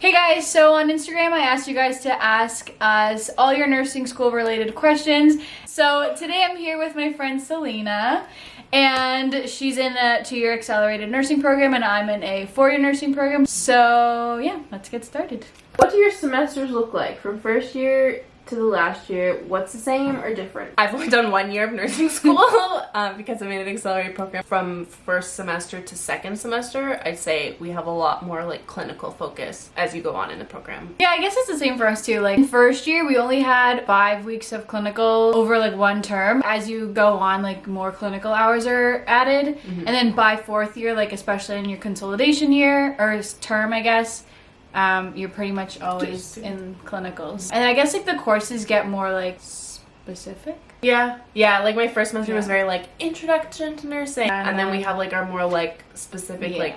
Hey guys, so on Instagram I asked you guys to ask us all your nursing school related questions. So today I'm here with my friend Selena, and she's in a 2-year accelerated nursing program and I'm in a 4-year nursing program. So yeah, let's get started. What do your semesters look like from first year to the last year? What's the same or different? I've only done 1 year of nursing school because I'm in an accelerated program. From first semester to second semester, I'd say we have a lot more like clinical focus as you go on in the program. Yeah, I guess it's the same for us too. Like in first year, we only had 5 weeks of clinical over like 1 term. As you go on, like more clinical hours are added. And then by 4th year, like especially in your consolidation year or term, I guess, you're pretty much always in clinicals. And I guess like the courses get more like specific. Yeah, like my first semester was very like introduction to nursing, and then we have like our more like specific like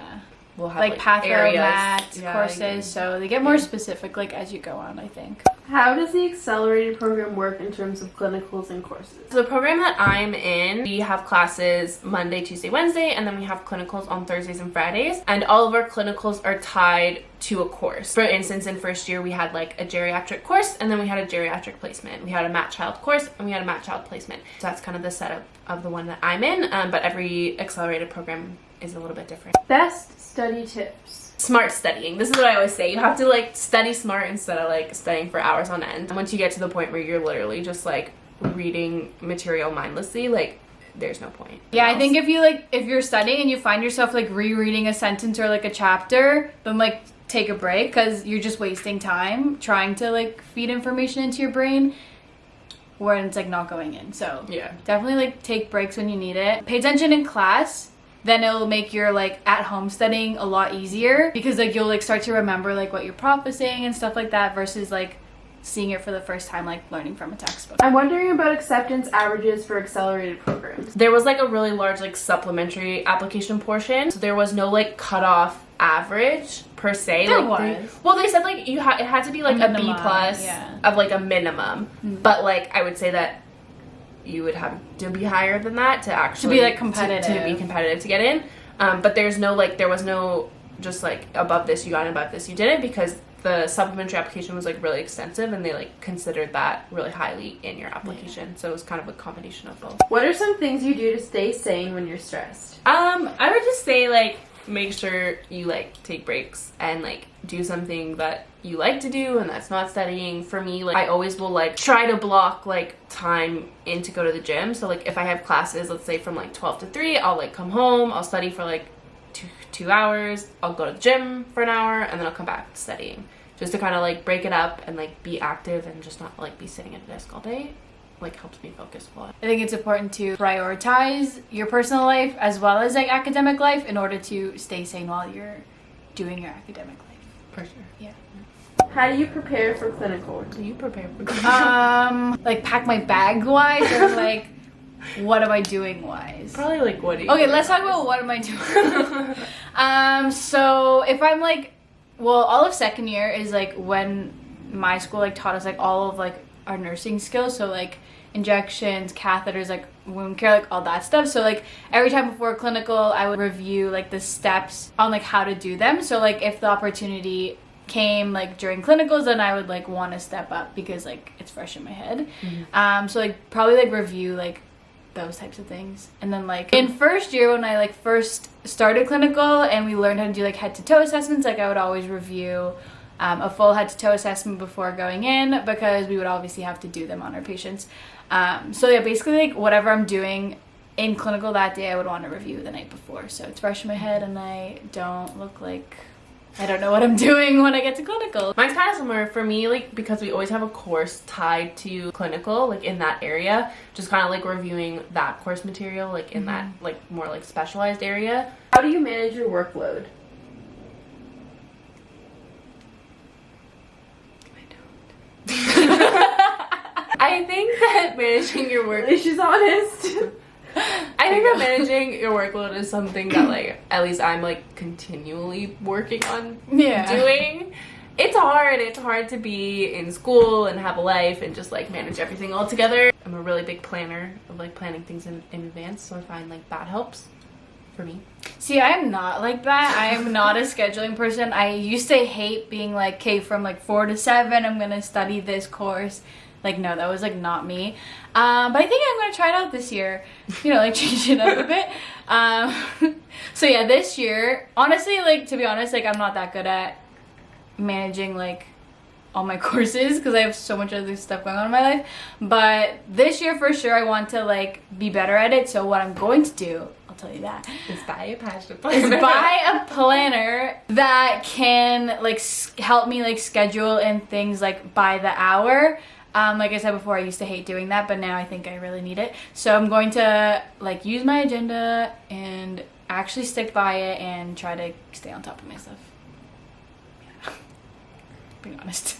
we'll have like patho, areas. mat courses, so they get more specific like as you go on, I think. How does the accelerated program work in terms of clinicals and courses? So the program that I'm in, we have classes Monday, Tuesday, Wednesday, and then we have clinicals on Thursdays and Fridays, and all of our clinicals are tied to a course. For instance, in first year we had like a geriatric course, and then we had a geriatric placement. We had a mat child course, and we had a mat child placement. So that's kind of the setup of the one that I'm in, but every accelerated program is a little bit different. Best study tips. Smart studying. This is what I always say. You have to like study smart instead of like studying for hours on end. And once you get to the point where you're literally just like reading material mindlessly, like there's no point. Yeah, I think if you're studying and you find yourself like rereading a sentence or like a chapter, then like take a break, because you're just wasting time trying to like feed information into your brain when it's like not going in. So yeah, definitely like take breaks when you need it. Pay attention in class, then it'll make your like at home studying a lot easier, because like you'll like start to remember like what your prof is saying and stuff like that, versus like seeing it for the first time, like learning from a textbook. I'm wondering about acceptance averages for accelerated programs. There was like a really large like supplementary application portion, so there was no like cutoff average per se. There like, was. Well, they said like it had to be like a B plus of like a minimum, but like I would say that you would have to be higher than that to actually be like competitive to be competitive to get in. But there was no just like above this you got, above this you didn't, because the supplementary application was like really extensive and they like considered that really highly in your application. So it was kind of a combination of both. What are some things you do to stay sane when you're stressed? I would just say like make sure you like take breaks and like do something that you like to do and that's not studying. For me, like I always will like try to block like time in to go to the gym. So like if I have classes, let's say from like 12 to 3, I'll like come home, I'll study for like two hours, I'll go to the gym for an hour, and then I'll come back to studying, just to kind of like break it up and like be active and just not like be sitting at a desk all day. Like helps me focus a lot. I think it's important to prioritize your personal life as well as like academic life in order to stay sane while you're doing your academic life. For sure. Yeah. How do you prepare for clinical? Do you prepare for like pack my bag wise, or like what am I doing wise? Probably like what do you Okay, let's talk about what am I doing. So if I'm like, well, all of second year is like when my school like taught us like all of like our nursing skills, so like injections, catheters, like wound care, like all that stuff. So like every time before clinical I would review like the steps on like how to do them. So like if the opportunity came like during clinicals, then I would like want to step up because like it's fresh in my head. So like probably like review like those types of things. And then like in first year when I like first started clinical and we learned how to do like head to toe assessments, like I would always review a full head to toe assessment before going in, because we would obviously have to do them on our patients. So yeah, basically like whatever I'm doing in clinical that day I would want to review the night before, so it's fresh in my head and I don't look like I don't know what I'm doing when I get to clinical. Mine's kind of similar for me, like because we always have a course tied to clinical, like in that area, just kind of like reviewing that course material, like in that like more like specialized area. How do you manage your workload? I think that managing your work... She's honest. I think that managing your workload is something that like at least I'm like continually working on doing. It's hard to be in school and have a life and just like manage everything all together. I'm a really big planner of like planning things in advance, so I find like that helps. for me. See, I'm not like that. I'm not a scheduling person. I used to hate being like, okay, from like 4 to 7, I'm gonna study this course. Like, no, that was like not me. But I think I'm gonna try it out this year. You know, like change it up a bit. So yeah, this year, honestly, like to be honest, like I'm not that good at managing like all my courses because I have so much other stuff going on in my life. But this year for sure, I want to like be better at it. So what I'm going to do, I'll tell you that, Is buy a passion is buy a planner that can like help me like schedule and things like by the hour. Like I said before, I used to hate doing that, but now I think I really need it. So I'm going to like use my agenda and actually stick by it and try to stay on top of my stuff. Yeah. Being honest.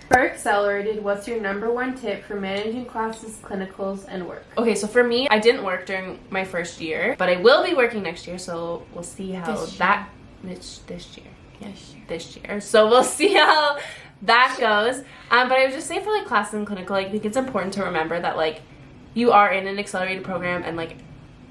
For Accelerated, what's your number one tip for managing classes, clinicals, and work? Okay, so for me, I didn't work during my first year, but I will be working next year, so we'll see how this year. Yes, this year. So we'll see how that goes. But I would just say for like classes and clinical, like, I think it's important to remember that like you are in an accelerated program and like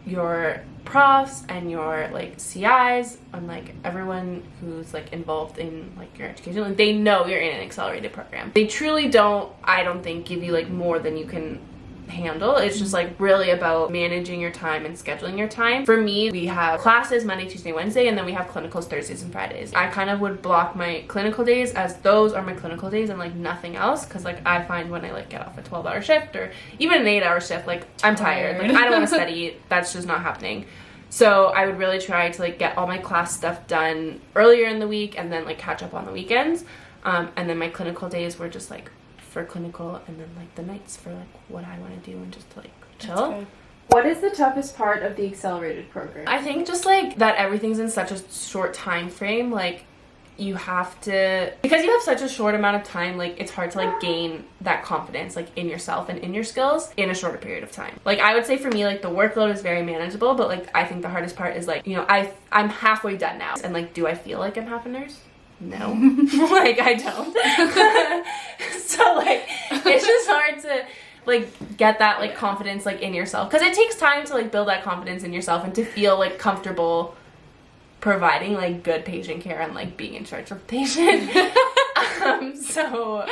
your profs and your like CIs and like everyone who's like involved in like your education, like they know you're in an accelerated program. They truly don't, I don't think, give you like more than you can handle. It's just like really about managing your time and scheduling your time. For me, we have classes Monday, Tuesday, Wednesday, and then we have clinicals Thursdays and Fridays. I kind of would block my clinical days as those are my clinical days and like nothing else, because like I find when I like get off a 12-hour shift or even an 8-hour shift, like I'm tired. Like I don't want to study. That's just not happening. So I would really try to like get all my class stuff done earlier in the week and then like catch up on the weekends. And then my clinical days were just like for clinical, and then like the nights for like what I want to do and just to like chill. What is the toughest part of the Accelerated program? I think just like that everything's in such a short time frame. Like you have to, because you have such a short amount of time, like it's hard to like gain that confidence like in yourself and in your skills in a shorter period of time. Like I would say for me, like the workload is very manageable, but like I think the hardest part is like, you know, I'm halfway done now, and like do I feel like I'm half a nurse? No. Like I don't. So like it's just hard to like get that like confidence like in yourself, because it takes time to like build that confidence in yourself and to feel like comfortable providing like good patient care and like being in charge of the patient. So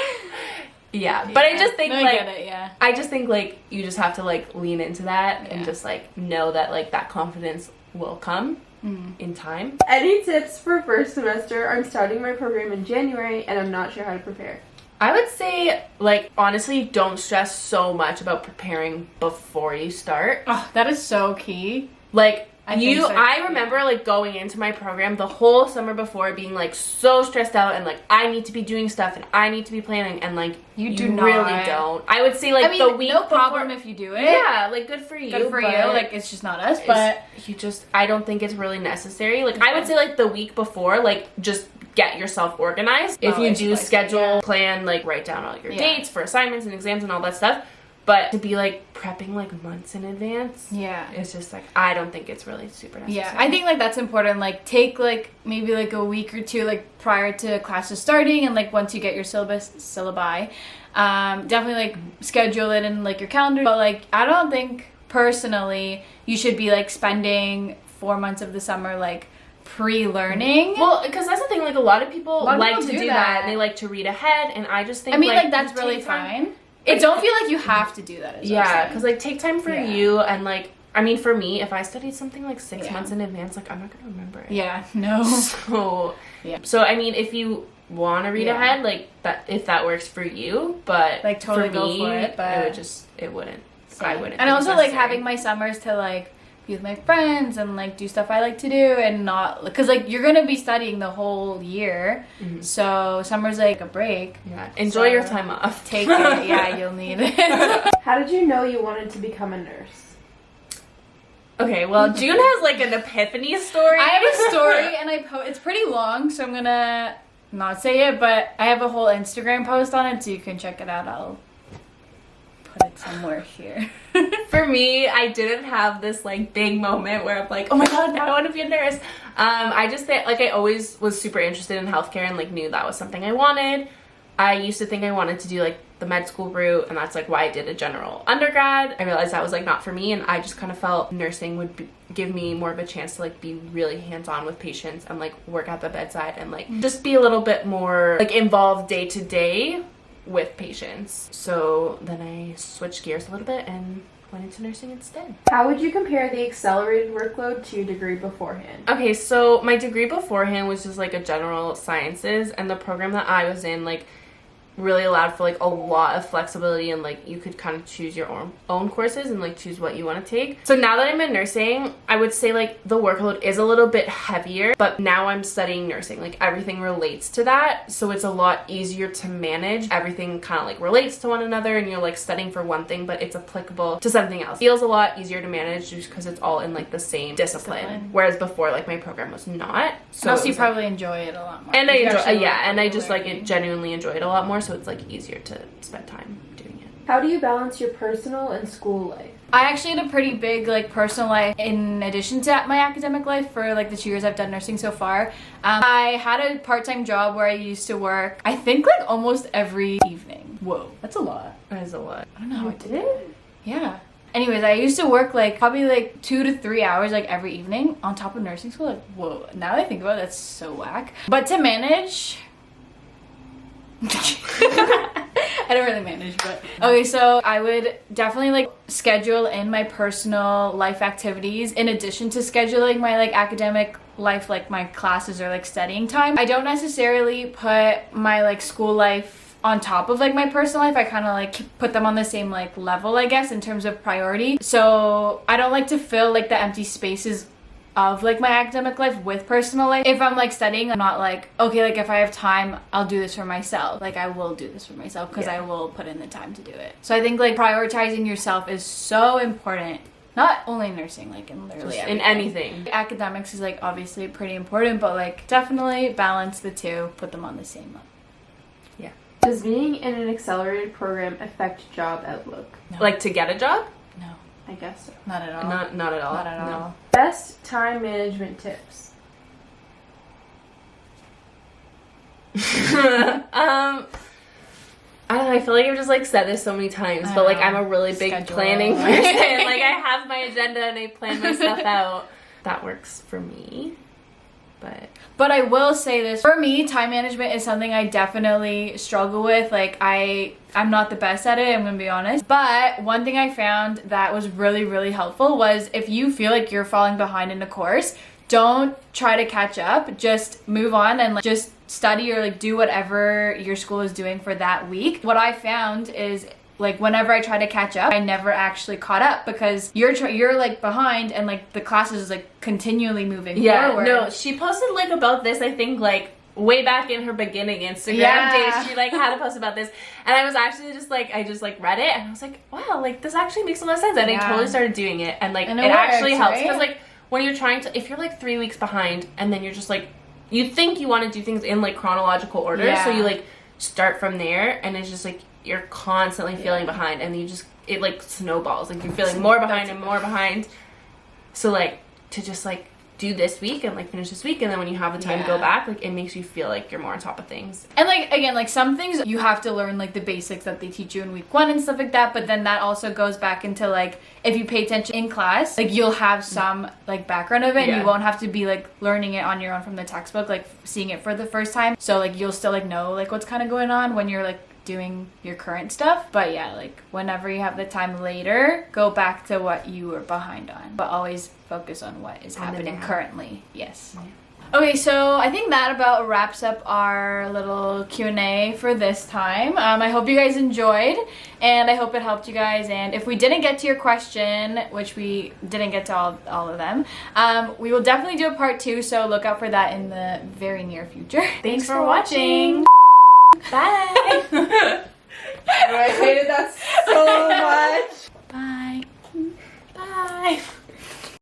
yeah, but I just think no, like I get it, yeah. I just think like you just have to like lean into that and just like know that like that confidence will come in time. Any tips for first semester? I'm starting my program in January and I'm not sure how to prepare. I would say, like, honestly, don't stress so much about preparing before you start. Oh, that is so key. Like, I remember, like, going into my program the whole summer before being, like, so stressed out and, like, I need to be doing stuff and I need to be planning, and, like, you really don't. I would say, like, the week no problem before, if you do it. Yeah, like, good for you. Good for you. Like, it's just not us, but I don't think it's really necessary. Like, I would say, like, the week before, like, just get yourself organized. If you do schedule, plan, like, write down all your dates for assignments and exams and all that stuff. But to be like prepping like months in advance, it's just like I don't think it's really super necessary. Yeah, I think like that's important. Like take like maybe like a week or two like prior to classes starting, and like once you get your syllabi, definitely like schedule it in like your calendar. But like I don't think personally you should be like spending 4 months of the summer like pre-learning. Well, because that's the thing. Like a lot of people like to do that, and they like to read ahead. And I just think like that's really fine. Don't feel like you have to do that. Because like take time for you, and like I mean for me, if I studied something like 6 months in advance, like I'm not gonna remember it. Yeah, no. So I mean, if you want to read ahead, like that, if that works for you, but like totally for me, go for it. But it wouldn't. I wouldn't. And also like having my summers to like be with my friends and like do stuff I like to do, and not because like you're gonna be studying the whole year, so summer's like a break. Enjoy your time off. Take it. You'll need it. How did you know you wanted to become a nurse? Okay, well, June has like an epiphany story. I have a story, and it's pretty long, so I'm gonna not say it, but I have a whole Instagram post on it, so you can check it out. I'll put it somewhere here. For me, I didn't have this like big moment where I'm like, oh my god, now I want to be a nurse. I just think like I always was super interested in healthcare and like knew that was something I wanted. I used to think I wanted to do like the the med school route, and that's like why I did a general undergrad. I realized that was like not for me, and I just kind of felt nursing would give me more of a chance to like be really hands-on with patients and like work at the bedside and like just be a little bit more like involved day to day with patients. So then I switched gears a little bit and went into nursing instead. How would you compare the accelerated workload to your degree beforehand? Okay, so my degree beforehand was just like a general sciences, and the program that I was in like really allowed for like a lot of flexibility, and like you could kind of choose your own courses and like choose what you want to take. So now that I'm in nursing, I would say like the workload is a little bit heavier, but now I'm studying nursing, like everything relates to that, so it's a lot easier to manage. Everything kind of like relates to one another, and you're like studying for one thing but it's applicable to something else. Feels a lot easier to manage just because it's all in like the same discipline. Whereas before, like my program was not. So also you probably enjoy it a lot more. And I enjoy and I just like it genuinely enjoy it a lot more, so it's like easier to spend time doing it. How do you balance your personal and school life? I actually had a pretty big like personal life in addition to my academic life for like the 2 years I've done nursing so far. I had a part-time job where I used to work, I think like almost every evening. Whoa, that's a lot. That is a lot. I don't know how I did it. Yeah. Anyways, I used to work like probably like 2 to 3 hours like every evening on top of nursing school. Like, whoa, now that I think about it, that's so whack. But to manage, I don't really manage, but okay, so I would definitely like schedule in my personal life activities in addition to scheduling my like academic life, like my classes or like studying time. I don't necessarily put my like school life on top of like my personal life. I kind of like put them on the same like level, I guess, in terms of priority. So I don't like to fill like the empty spaces of like my academic life with personal life. If I'm like studying, I'm not like, okay, like if I have time, I'll do this for myself. Like I will do this for myself because I will put in the time to do it. So I think like prioritizing yourself is so important. Not only in nursing, like in literally everything. In anything. Academics is like obviously pretty important, but like definitely balance the two, put them on the same level. Yeah. Does being in an accelerated program affect job outlook? No. Like to get a job? No. I guess so. Not at all. Not at all. Not at all. No. Best time management tips? I don't know, I feel like I've just like said this so many times, but like I'm a really big Schedule. planning person. Like I have my agenda and I plan my stuff out. That works for me. But I will say this, for me, time management is something I definitely struggle with. Like I'm not the best at it, I'm gonna be honest. But one thing I found that was really, really helpful was if you feel like you're falling behind in a course, don't try to catch up, just move on and like just study or like do whatever your school is doing for that week. What I found is like whenever I try to catch up, I never actually caught up because you're like behind and like the classes is like continually moving forward. No, she posted like about this, I think like way back in her beginning Instagram days. She like had a post about this, and I was actually just like, I just like read it and I was like, wow, like this actually makes a lot of sense. And I totally started doing it, and like it actually helps because like when you're trying to, if you're like 3 weeks behind and then you're just like, you think you want to do things in like chronological order, so you like start from there, and it's just like you're constantly feeling behind, and you just, it like snowballs, like you're feeling more behind and more behind. So like to just like do this week and like finish this week, and then when you have the time to go back, like it makes you feel like you're more on top of things. And like again, like some things you have to learn like the basics that they teach you in week 1 and stuff like that, but then that also goes back into like if you pay attention in class, like you'll have some like background of it, and you won't have to be like learning it on your own from the textbook, like seeing it for the first time. So like you'll still like know like what's kind of going on when you're like doing your current stuff. But yeah, like whenever you have the time later, go back to what you were behind on, but always focus on what is happening currently. Yes. Okay, so I think that about wraps up our little Q&A for this time. I hope you guys enjoyed, and I hope it helped you guys. And if we didn't get to your question, which we didn't get to all of them, we will definitely do a part 2, so look out for that in the very near future. Thanks for watching. Bye.